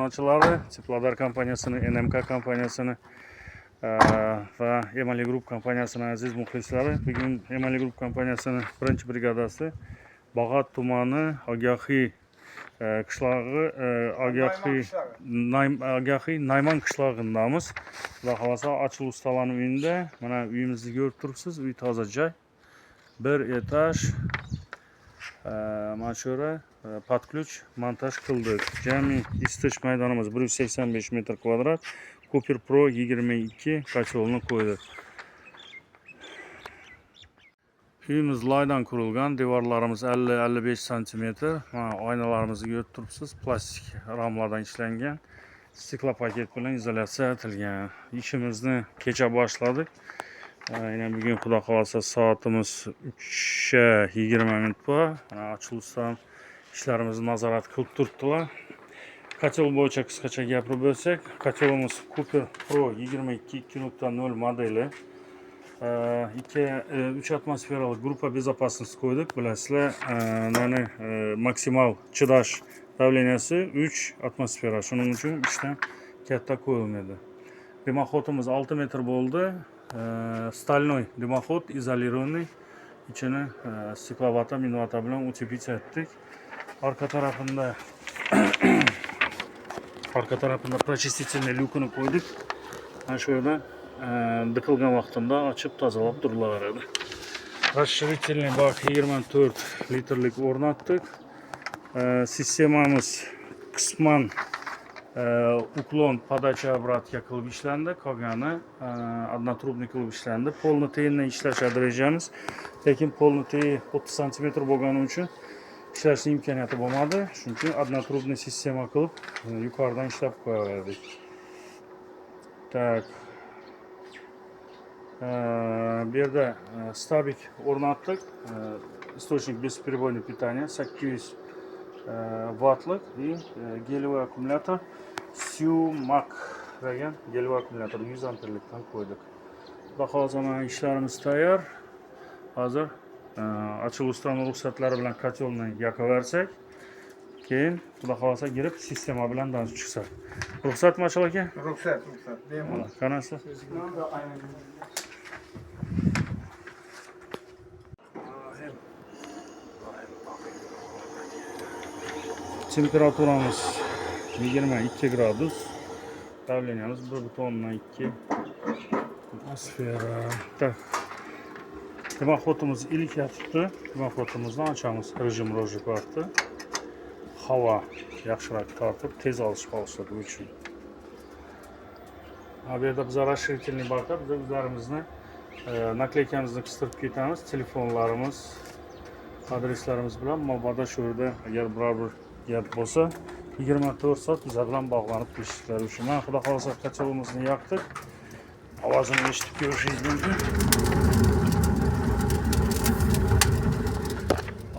xizmatchilari, Tepladar kompaniyasini, NMK kompaniyasini va Emali Group kompaniyasining aziz muxlislari. Bugun Emali Group kompaniyasining birinchi brigadasi Bag'at tumani Ogahiy qishlog'i, Ogahiy Nayman qishlog'idamiz. Xudo xolasa Ochil ustalarning uyida. Mana uyimizni ko'rib turibsiz. Uy toza joy. Bir etaj mashura под ключ montaj qildik. Jami istish maydonimiz 185 metr kvadrat. Cooper Pro 22 kacholni qo'ydik. Uyimiz laydan qurilgan, devorlarimiz 50-55 cm. Oynalarimizni ko'rib turibsiz, plastik ramlardan ishlangan, stikla paket bilan izolyatsiya etilgan. İşimizni kecha boshladik. Yine bugün xudo xolasa soatimiz 3:20 minut bor. Ochilishdan ishlarimizni nazorat qilib turibdilar. Kachol bo'yicha qisqacha gapirib o'tsak, kacholimiz Cooper Pro 22 2.0 modeli. 3 atmosferalik gruppa безопасности qo'ydik. Bilasizlar, maksimal chidash davleniyasi 3 atmosfera. Shuning uchun 3 dan katta qo'yilmaydi. Dimoxodimiz 6 metr bo'ldi. Стальной дымоход, изолированный. İçine stiklovata, minvata bilan utepich etdik. Arka tarafında prochistительный lyukini qo'ydik. Mana shu yerda diqilgan vaqtimda ochib tozalab turilaveradi. Расширительный bak 24 litrlik o'rnatdik. Sistemamiz qisman uklon подача обратка qilib ishlandi, qolgani однотрубный qilib ishlandi. Polni teyindan ishlashadi rejamiz. Lekin polni teyi 30 cm bo'lgani uchun ishlashning imkoniyati bo'lmadi. Shuning uchun однотрубный sistema qilib yuqoridan ishlab qo'yaverdik. Tak. Bu yerda stabik o'rnatdik. Источник бесперебойного питания 800 wattlik и гелевый аккумулятор Sumac degan geliy akkumulyator 100 amperlikdan qo'ydik. Xudo xolasa ishlarimiz tayyor. Hozir ochilishdan ruxsatlari bilan kacholni yoqaversak, keyin xudo xolasa girib sistema bilan tanishib chiqsak. Ruxsatmi Ochil aka? Ruxsat. Bemalol. Qanasi? Temperaturamiz 22 gradus. Davleniyamiz 1,2 atmosfera. Tak. Dimoxodimiz ilk yotibdi. Dimoxodimizni ochamiz. Rejim ro'ji vaqti. Havo yaxshiroq tortib, tez olishib qolishadi uchun. Bu yerda biz расширительный barda biz o'zlarimizni nakleykamizni qistirib ketamiz. Telefonlarimiz, adreslarimiz bilan mabodo shu yerda agar biror bir gap bo'lsa 24 soat biz bilan bog'lanib kelishlari uchun. Mana xudo xolasa kacholimizni yoqdik. Ovozini eshitib ko'rishingiz mumkin.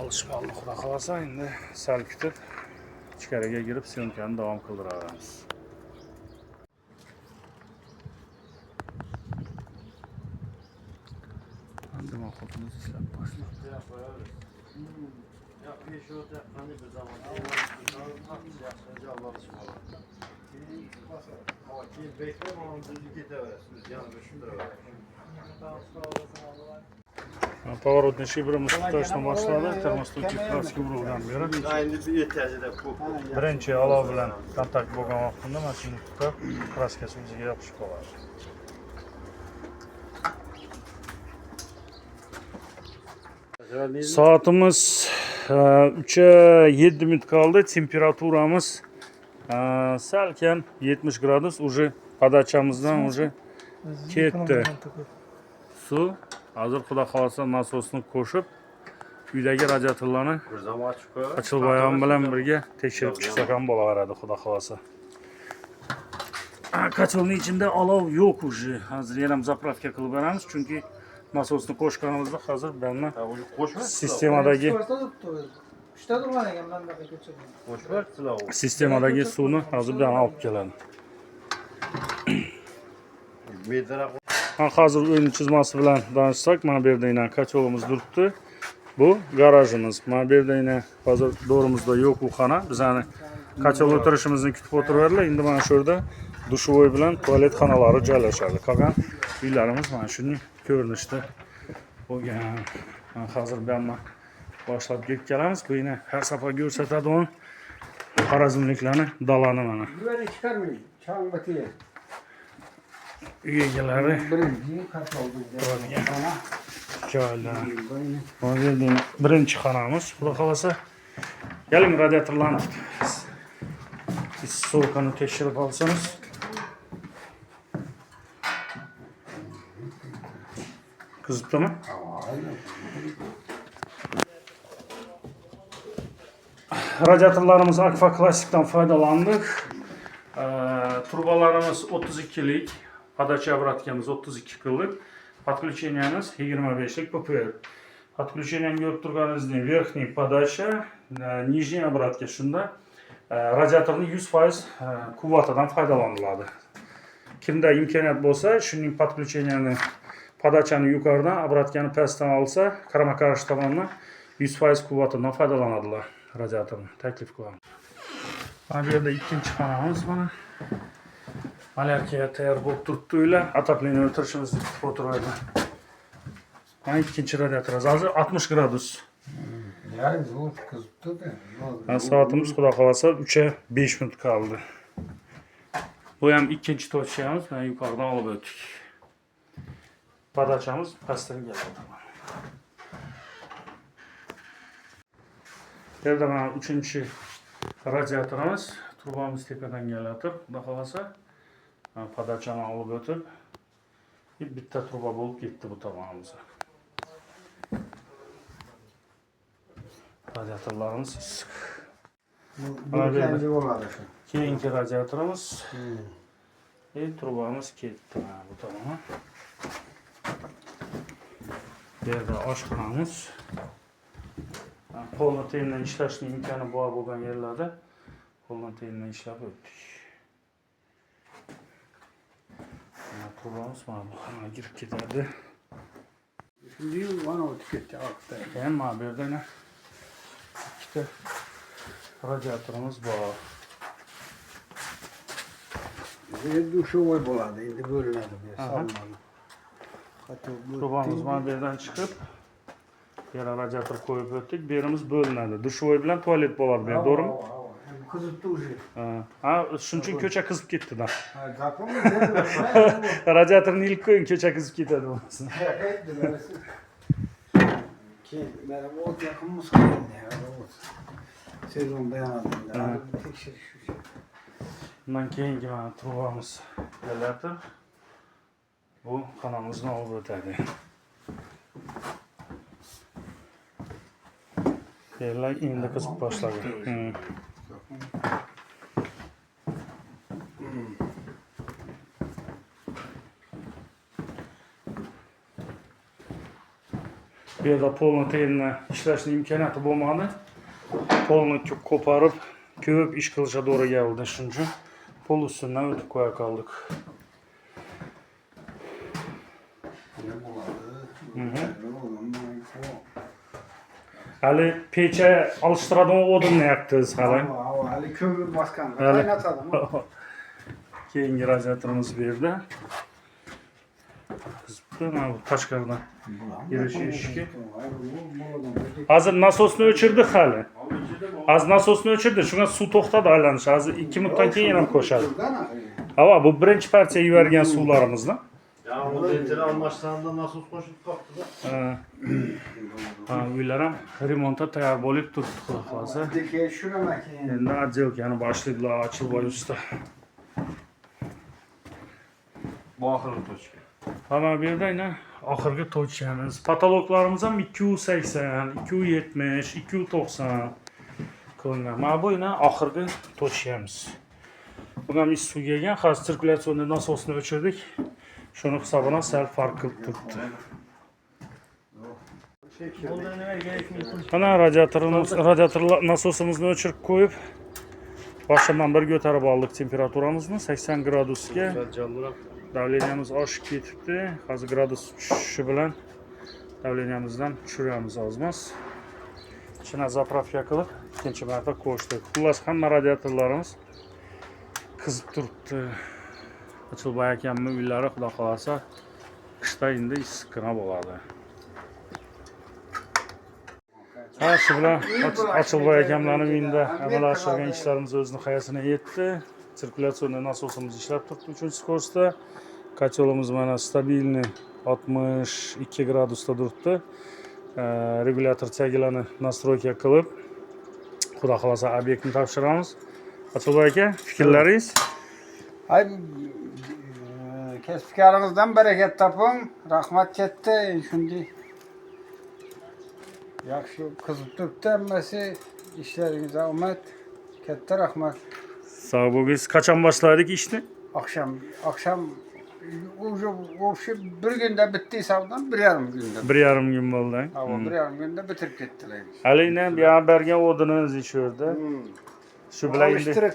Olishib oldi xudo xolasa. Endi sal kutib ichkariga girib syomkani davom qildiraveramiz. Dimoxodimiz ishlab boshladi. Поворотный шибрimiz tutashdan boshladi. Termostok kraska urilgan beri. Birinchi olov bilan kontakt bo'lgan vaqtida mashina tutib, kraskasi o'ziga yopishib qoladi. Soatimiz 3:07 minut qoldi. Temperaturamiz salkam 70 gradus. Уже podachamizdan уже ketdi. Suv hozir xudo xolasa nasosni qo'shib, uydagi radiatorlarni Ochilboyam bilan birga tekshirib chiqsak ham bo'laveradi xudo xolasa. Kacholning ichida olov yo'q уже. Hozir yana zapravka qilib beramiz, chunki nasosni qo'shganimizda hozir bundan sistemadagi suvni hozir bilan olib keladi. Hozir o'yin chizmasi bilan tanishsak, mana bu yerda yana kacholimiz turibdi. Bu garajimiz. Mana bu yerda yana hozir do'rimizda yo'q u xona. Bizani qachon o'tirishimizni kutib o'tiradilar. Endi mana shu yerda dushovoy bilan tualet xonalari joylashadi. Qolgan uylarimiz mana shunday ko'rinishda bo'lgan. Hozir bu yerdan boshlab kelamiz. Bu yana har safar ko'rsatadigan xorazmliklarni dalani mana. Güveni çıkarmayın. Çağın batıya. Uy egalari Birinci kat oldu. joylar. Hozir birinchi xonamiz. Xudo xolasa keling radiatorlarni issiqlikni tekshirib olsangiz. Qizibdimi? Radiatorlarımız Akfa Klasik'ten faydalandık. Turbalarımız 32'lik, подача обраткамız 32 kıllık, подключениямыз 25'lik PPR. Подключением görüp turganınızda верхний подача, нижний обратка şunda radiatorun 100% kuvvatadan faydalanılады. Kimde imkaniyat bolsa, şunun подключениyanı, подачаны yukarıdan, обратканы pastdan alsa, karama karşı tabanına 100% kuvvatından faydalanadılar. Radiatorun təklif qılalım. Bu yerdə ikinci xanamız var. Malyarkaya tayar bo'lib turibdi uylar. Отопление o'tirishimizni kutib o'tiradi. Mana ikkinchi radiatorimiz hozir 60 gradus. Yani zor kızıptı da. Soatimiz xudo xolasa 3'e 5 minut qoldi. Bu ham ikkinchi tochkamiz. Mana yuqoridan olib o'tdik. Podachamiz pastdan keladi. Yerda mana 3-chi radiatorimiz, turbamiz tepadan kelayotir. Xudo xolasa podachani olib o'tib, bitta turba bo'lib ketdi bu tomonimizga. Radiatorlarimiz issiq. Bu kendi olmadı. Keyingi radiatorimiz, turbamiz ketdi bu tomona. Bu yerda oshxonamiz. Qo'lni tiyindan ishlashning imkoni bor bo'lgan yerlarda qo'lni tiyindan ishlab o'tdik. Turbamiz mana bu xonaga kirib ketadi. Şimdi bana o tüketti altta. Keyin mana bu yerda yana ikkita radiatorimiz bor. Bir duşovoy boladı. Endi bölünadi bu salmalı. Turbamiz mana bu yerdan chiqib, yana radiator qo'yib o'tdik. Bu yerimiz bo'linadi. Dushovoy bilan tualet bo'ladi bu yerda, to'g'rimi? Kızıptı ucu. Ha, shuning uchun ko'cha qizib ketdi-da. Kapımı Radiatorni ilk qo'ying, ko'cha qizib ketadi bo'lmasın. Ki merhaba ot yakınımız kaldı ya. Sezon dayanadığında. Tekşir şu şey. Bundan keyingi mana turbamiz kelayotir. Bu xonamizni olib o'tadi. Yerlar endi qizib boshladi. Bu yerda polni tiyinni ishlashning imkoniyati bo'lmadi. Polni ko'parib, ko'p ish qilishga to'g'ri keldi. Shuning uchun pol ustidan o'tib qo'ya qoldik. Hali pecha alıştıradigan o'dinni yaqdingiz hali. Hali kömür baskan. Kaynatalım. Keyingi radiatorimiz bu yerda. Mana bu tashqaridan girish eshigi. Hozir nasosni o'chirdik hali. Hozir nasosni o'chirdi, shunga suv to'xtadi aylanish. Hozir 2 minutdan keyin ham qo'shadi. Hava bu birinchi partiya yuvargan suvlarimizdan. Ya o dentel almaslarında nasıl koşup kalktı da? Uylar ham remontga tayyor bo'lib turibdi xudo xolasa. Deki şuna makine. Endi отделкani boshlaydilar, Ochilboy usta. Bu ahırı toçka. Mana bu yerda yana oxirgi tochkamiz. Patologlarimiz ham 280, 270, 290 qilingan. Mana bu yana oxirgi tochkamiz. Bu ham issiq kelgan, hozir sirkulyatsionni nasosni o'chirdik. Şunu hisobini sal farq qilib turibdi. Mana radiator nasosimizni o'chirib qo'yib, boshdan bir ko'tarib oldik temperaturamizni 80 gradusga. Davleniyamiz oshib ketibdi. Hozir gradus tushishi bilan davleniyamizdan tushiramiz ozmas. Ichini zapravka qilib, ikkinchi marta qo'shdik. Xullas hamma radiatorlarimiz qizib turibdi. Ochilboy akamning uylari xudo xolasa qishda endi issiqqina bo'ladi. Ha, shu bilan Ochilboy akamlarning uyida amalga oshirgan ishlarimiz o'z nihoyasiga yetdi. Sirkulyatsiya nasosimiz ishlab turibdi 3-kursda. Kocholimiz mana stabilniy 62 gradusda turibdi. Regulyator tagilarni nastroyka qilib, xudo xolasa obyektni topshiramiz. Ochilboy aka, fikrlaringiz? Ay, kasbkaringizdan barakat toping. Rahmat katta. Shunday yaxshi qizib turibdi hammasi. Ishlaringizga omad. Katta rahmat. Sağ bo'lgingiz. Qachon boshladik ishni? Akşam o'sha bir kunda bitti savdan 1,5 kunda. 1,5 kun bo'ldi. Ha, 1,5 kunda bitirib ketdilar. Halina bu yoqqa bergan o'dinimiz shu yerda. Shu bilan endi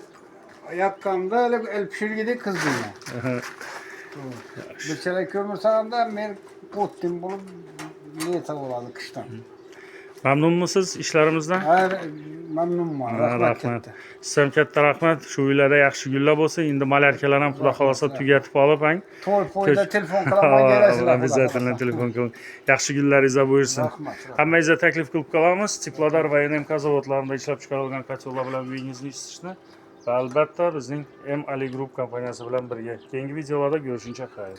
yakkanda el pishirgidek qizdim. Bechalar ko'mir sağında men o'tdim bo'lib neta bo'ladi qishdan. mamnunmisiz ishlarimizdan? Ha, mamnunman. Rahmat katta. Sizga katta rahmat. Shu uylarda yaxshi gullar bo'lsa, endi malarkalar ham xudo xolasa tugatib olib, To'y poyda telefon qilaman kelasizlar. Обязательно telefon qiling. Yaxshi gullaringiz bo'lsin. Hammangizga taklif qilib qolamiz. Teplodar va NMK zavodlarida ishlab chiqarilgan kotlovlar bilan uyingizni isitishni va albatta bizning M Ali Group kompaniyasi bilan birga. Keyingi videolarda ko'rishguncha xayr.